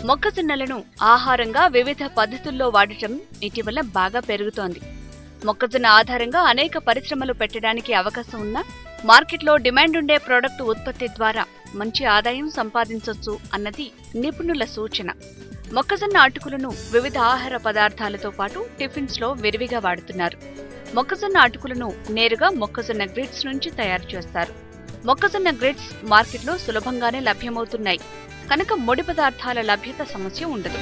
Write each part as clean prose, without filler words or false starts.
మొక్కజొన్నలను ఆహారంగా వివిధ పద్ధతుల్లో వాడటం ఇటీవల బాగా పెరుగుతోంది. మొక్కజొన్న ఆధారంగా అనేక పరిశ్రమలు పెట్టడానికి అవకాశం ఉన్న మార్కెట్లో డిమాండ్ ఉండే ప్రోడక్ట్ ఉత్పత్తి ద్వారా మంచి ఆదాయం సంపాదించొచ్చు అన్నది నిపుణుల సూచన. మొక్కజొన్న అటుకులను వివిధ ఆహార పదార్థాలతో పాటు టిఫిన్స్ లో విరివిగా వాడుతున్నారు. మొక్కజొన్న అటుకులను నేరుగా మొక్కజొన్న గ్రిడ్స్ నుంచి తయారు చేస్తారు. మొక్కజొన్న గ్రిడ్స్ మార్కెట్లో సులభంగానే లభ్యమవుతున్నాయి కనుక ముడి పదార్థాల లభ్యత సమస్య ఉండదు.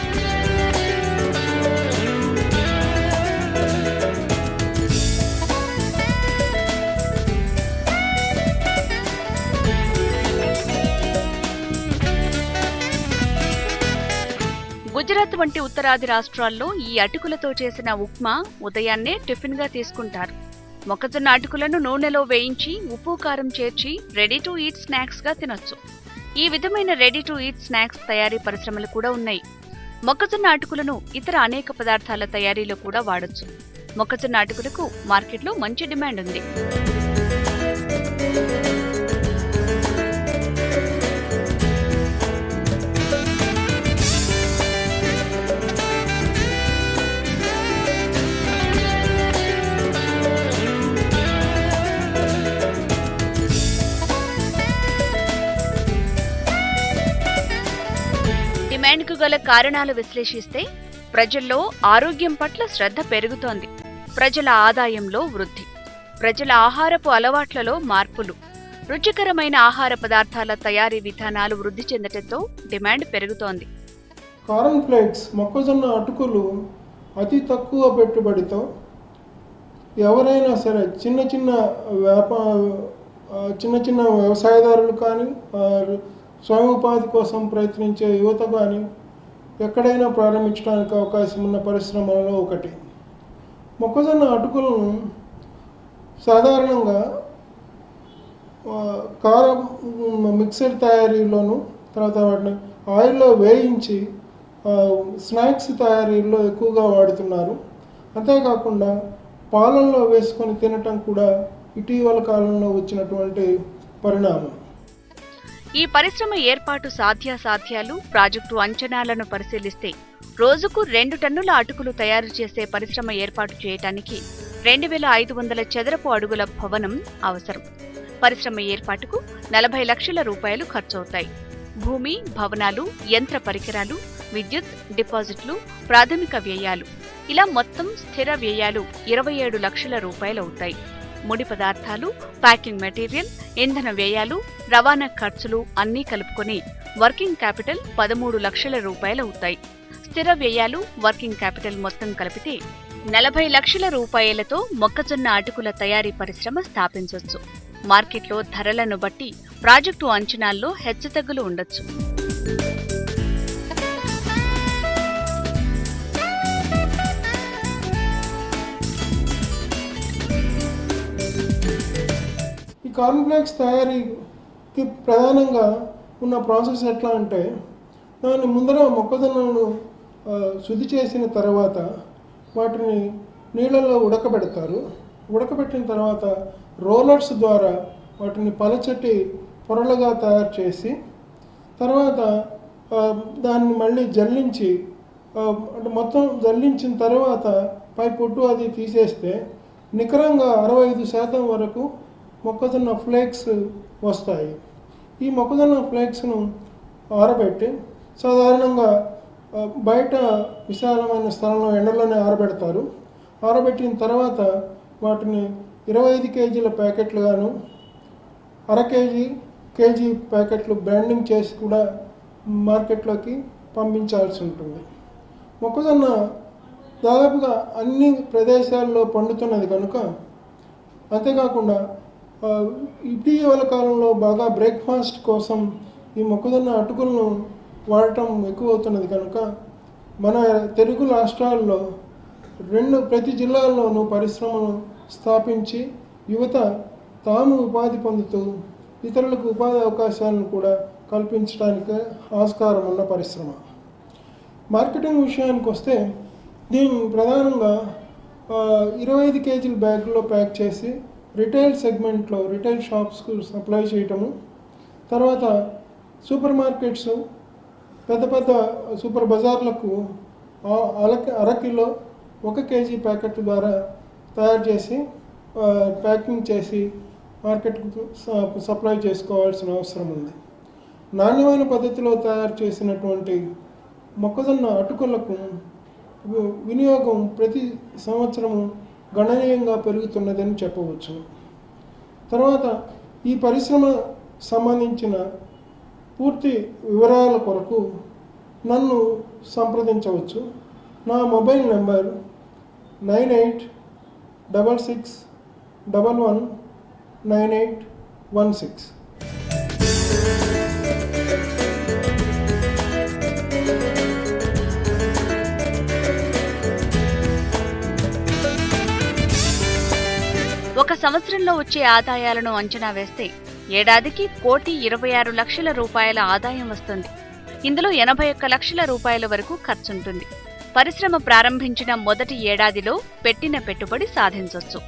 గుజరాత్ వంటి ఉత్తరాది రాష్ట్రాల్లో ఈ అటుకులతో చేసిన ఉప్మా ఉదయాన్నే టిఫిన్ గా తీసుకుంటారు. మొక్కజొన్న అటుకులను నూనెలో వేయించి ఉప్పు కారం చేర్చి రెడీ టు ఈట్ స్నాక్స్ గా తినొచ్చు. ఈ విధమైన రెడీ టు ఈట్ స్నాక్స్ తయారీ పరిశ్రమలు కూడా ఉన్నాయి. మొక్కజొన్న అటుకులను ఇతర అనేక పదార్థాల తయారీలో కూడా వాడొచ్చు. మొక్కజొన్న అటుకులకు మార్కెట్లో మంచి డిమాండ్ ఉంది. డిమాండ్కు గల కారణాలు విశ్లేషిస్తే ప్రజల్లో ఆరోగ్యం పట్ల శ్రద్ధ పెరుగుతోంది, ప్రజల ఆదాయంలో వృద్ధి, ప్రజల ఆహారపు అలవాట్లలో మార్పులు, రుచికరమైన ఆహార పదార్థాల తయారీ విధానాలు వృద్ధి చెందటంతో డిమాండ్ పెరుగుతోంది. కార్న్ ఫ్లేక్స్ మొక్కజొన్న అటుకులు అతి తక్కువ పెట్టుబడితో ఎవరైనా సరే చిన్న చిన్న వ్యవసాయదారులు కానీ స్వయం ఉపాధి కోసం ప్రయత్నించే యువత కానీ ఎక్కడైనా ప్రారంభించడానికి అవకాశం ఉన్న పరిశ్రమలలో ఒకటి. మొక్కజొన్న అటుకులను సాధారణంగా కారం మిక్సర్ తయారీలోను, తర్వాత వాటిని ఆయిల్లో వేయించి స్నాక్స్ తయారీలో ఎక్కువగా వాడుతున్నారు. అంతేకాకుండా పాలల్లో వేసుకొని తినటం కూడా ఇటీవల కాలంలో వచ్చినటువంటి పరిణామం. ఈ పరిశ్రమ ఏర్పాటు సాధ్యాసాధ్యాలు, ప్రాజెక్టు అంచనాలను పరిశీలిస్తే రోజుకు 2 టన్నుల అటుకులు తయారు చేసే పరిశ్రమ ఏర్పాటు చేయడానికి 2500 చదరపు అడుగుల భవనం అవసరం. పరిశ్రమ ఏర్పాటుకు 40 లక్షల రూపాయలు ఖర్చవుతాయి. భూమి, భవనాలు, యంత్ర పరికరాలు, విద్యుత్, డిపాజిట్లు, ప్రాథమిక వ్యయాలు ఇలా మొత్తం స్థిర వ్యయాలు 27 లక్షల రూపాయలవుతాయి. ముడి పదార్థాలు, ప్యాకింగ్ మెటీరియల్, ఇంధన వ్యయాలు, రవాణా ఖర్చులు అన్నీ కలుపుకొని వర్కింగ్ క్యాపిటల్ 13 లక్షల రూపాయలవుతాయి. స్థిర వ్యయాలు, వర్కింగ్ క్యాపిటల్ మొత్తం కలిపితే 40 లక్షల రూపాయలతో మొక్కజొన్న అటుకుల తయారీ పరిశ్రమ స్థాపించొచ్చు. మార్కెట్లో ధరలను బట్టి ప్రాజెక్టు అంచనాల్లో హెచ్చుతగ్గులు ఉండొచ్చు. కార్న్ ఫ్లేక్స్ తయారీకి ప్రధానంగా ఉన్న ప్రాసెస్ ఎట్లా అంటే, దాన్ని ముందర మొక్కజొన్నలను శుద్ధి చేసిన తర్వాత వాటిని నీళ్ళల్లో ఉడకబెడతారు. ఉడకబెట్టిన తర్వాత రోలర్స్ ద్వారా వాటిని పలచటి పొరలుగా తయారు చేసి తర్వాత దాన్ని మళ్ళీ జల్లించి అంటే మొత్తం జల్లించిన తర్వాత పై పొట్టు అది తీసేస్తే నికరంగా 65% వరకు మొక్కజొన్న ఫ్లేక్స్ వస్తాయి. ఈ మొక్కజొన్న ఫ్లేక్స్ను ఆరబెట్టి సాధారణంగా బయట విశాలమైన స్థలంలో ఎండలోనే ఆరబెడతారు. ఆరబెట్టిన తర్వాత వాటిని 25 కేజీల ప్యాకెట్లుగాను, కేజీ ప్యాకెట్లు బ్రాండింగ్ చేసి కూడా మార్కెట్లోకి పంపించాల్సి ఉంటుంది. మొక్కజొన్న దాదాపుగా అన్ని ప్రదేశాల్లో పండుతున్నది కనుక, అంతేకాకుండా ఇటీవల కాలంలో బాగా బ్రేక్ఫాస్ట్ కోసం ఈ మొక్కజొన్న అటుకులను వాడటం ఎక్కువ అవుతున్నది కనుక మన తెలుగు రాష్ట్రాల్లో ప్రతి జిల్లాల్లోనూ పరిశ్రమలు స్థాపించి యువత తాము ఉపాధి పొందుతూ ఇతరులకు ఉపాధి అవకాశాలను కూడా కల్పించడానికి ఆస్కారం ఉన్న పరిశ్రమ. మార్కెటింగ్ విషయానికి వస్తే దీన్ని ప్రధానంగా 25 కేజీల బ్యాగుల్లో ప్యాక్ చేసి రిటైల్ షాప్స్కు సప్లై చేయటము, తర్వాత సూపర్ మార్కెట్స్, పెద్ద పెద్ద సూపర్ బజార్లకు అరకిలో 1 కేజీ ప్యాకెట్ ద్వారా తయారు చేసి ప్యాకింగ్ చేసి మార్కెట్కు సప్లై చేసుకోవాల్సిన అవసరం ఉంది. నాణ్యమైన పద్ధతిలో తయారు చేసినటువంటి మొక్కజొన్న అటుకులకు వినియోగం ప్రతి సంవత్సరము గణనీయంగా పెరుగుతున్నదని చెప్పవచ్చు. తర్వాత ఈ పరిశ్రమ సంబంధించిన పూర్తి వివరాల కొరకు నన్ను సంప్రదించవచ్చు. నా మొబైల్ నెంబర్ 9866119816. ఒక సంవత్సరంలో వచ్చే ఆదాయాలను అంచనా వేస్తే ఏడాదికి 1,26,00,000 రూపాయల ఆదాయం వస్తుంది. ఇందులో 81 లక్షల రూపాయల వరకు ఖర్చుంటుంది. పరిశ్రమ ప్రారంభించిన మొదటి ఏడాదిలో పెట్టిన పెట్టుబడి సాధించొచ్చు.